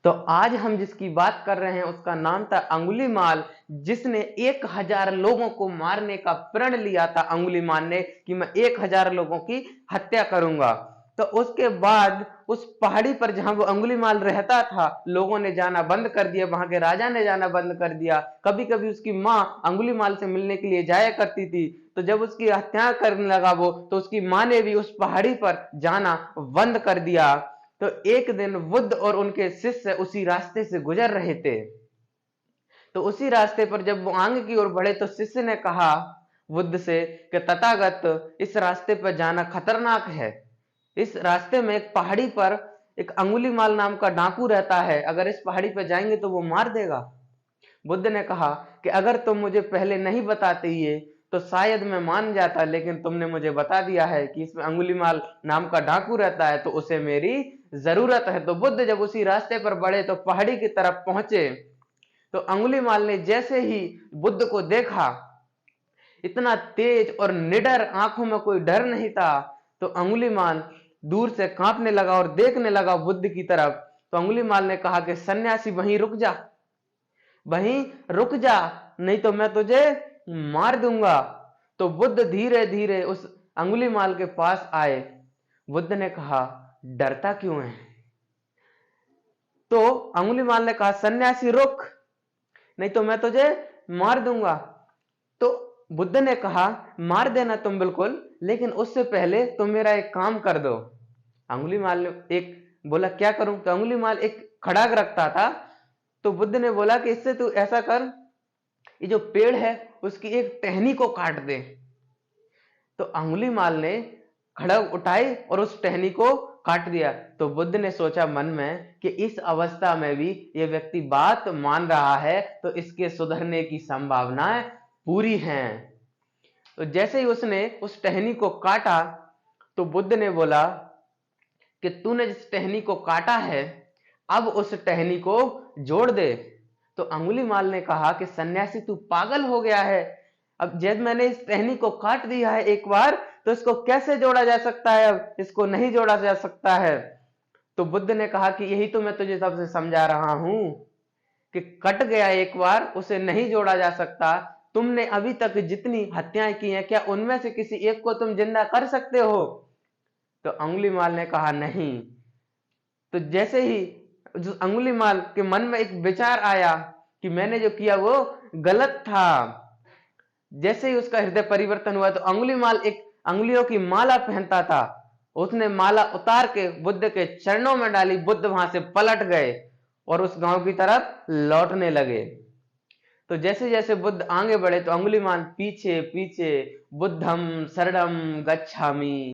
तो आज हम जिसकी बात कर रहे हैं उसका नाम था अंगुलीमाल, जिसने 1000 लोगों को मारने का प्रण लिया था। अंगुलीमाल ने कि मैं 1000 लोगों की हत्या करूंगा। तो उसके बाद उस पहाड़ी पर जहां वो अंगुलीमाल रहता था, लोगों ने जाना बंद कर दिया, वहां के राजा ने जाना बंद कर दिया। कभी कभी उसकी माँ अंगुलीमाल से मिलने के लिए जाया करती थी। तो जब उसकी हत्या करने लगा वो, तो उसकी माँ ने भी उस पहाड़ी पर जाना बंद कर दिया। तो एक दिन बुद्ध और उनके शिष्य उसी रास्ते से गुजर रहे थे। तो उसी रास्ते पर जब वो आगे की ओर बढ़े, तो शिष्य ने कहा बुद्ध से कि तथागत, इस रास्ते पर जाना खतरनाक है। इस रास्ते में एक पहाड़ी पर एक अंगुलीमाल नाम का डाकू रहता है, अगर इस पहाड़ी पर जाएंगे तो वो मार देगा। बुद्ध ने कहा कि अगर तुम मुझे पहले नहीं बताते ये तो शायद मैं मान जाता, लेकिन तुमने मुझे बता दिया है कि इसमें अंगुलीमाल नाम का डाकू रहता है, तो उसे मेरी जरूरत है। तो बुद्ध जब उसी रास्ते पर बढ़े तो पहाड़ी की तरफ पहुंचे, तो अंगुलीमाल ने जैसे ही बुद्ध को देखा, इतना तेज और निडर, आंखों में कोई डर नहीं था। तो अंगुलीमाल दूर से कांपने लगा और देखने लगा बुद्ध की तरफ। तो अंगुलीमाल ने कहा कि सन्यासी वहीं रुक जा, वहीं रुक जा, नहीं तो मैं तुझे मार दूंगा। तो बुद्ध धीरे धीरे उस अंगुलीमाल के पास आए। बुद्ध ने कहा डरता क्यों है? तो अंगुलीमाल ने कहा सन्यासी रुक, नहीं तो मैं तुझे मार दूंगा। तो बुद्ध ने कहा मार देना तुम बिल्कुल, लेकिन उससे पहले तुम मेरा एक काम कर दो। अंगुलीमाल ने एक बोला क्या करूं? तो अंगुलीमाल एक खड़ाग रखता था। तो बुद्ध ने बोला कि इससे तू ऐसा कर, ये जो पेड़ है उसकी एक टहनी को काट दे। तो अंगुलीमाल ने खड़ग उठाई और उस टहनी को काट दिया। तो बुद्ध ने सोचा मन में कि इस अवस्था में भी ये व्यक्ति बात मान रहा है, तो इसके सुधरने की संभावनाएं पूरी हैं। तो जैसे ही उसने उस टहनी को काटा, तो बुद्ध ने बोला कि तूने जिस टहनी को काटा है, अब उस टहनी को जोड़ दे। तो अंगुलीमाल ने कहा कि सन्यासी तू पागल हो गया है, अब जब मैंने इस टहनी को काट दिया है एक बार, तो इसको कैसे जोड़ा जा सकता है? अब इसको नहीं जोड़ा जा सकता है। तो बुद्ध ने कहा कि यही तो मैं तुझे सबसे समझा रहा हूं कि कट गया एक बार, उसे नहीं जोड़ा जा सकता। तुमने अभी तक जितनी हत्याएं की हैं, क्या उनमें से किसी एक को तुम जिंदा कर सकते हो? तो अंगुलीमाल ने कहा नहीं। तो जैसे ही अंगुलीमाल के मन में एक विचार आया कि मैंने जो किया वो गलत था, जैसे ही उसका हृदय परिवर्तन हुआ, तो अंगुलीमाल एक अंगुलियों की माला पहनता था, उसने माला उतार के बुद्ध के चरणों में डाली। बुद्ध वहां से पलट गए और उस गांव की तरफ लौटने लगे। तो जैसे जैसे बुद्ध आगे बढ़े, तो अंगुलीमाल पीछे पीछे बुद्धम शरणम गच्छामि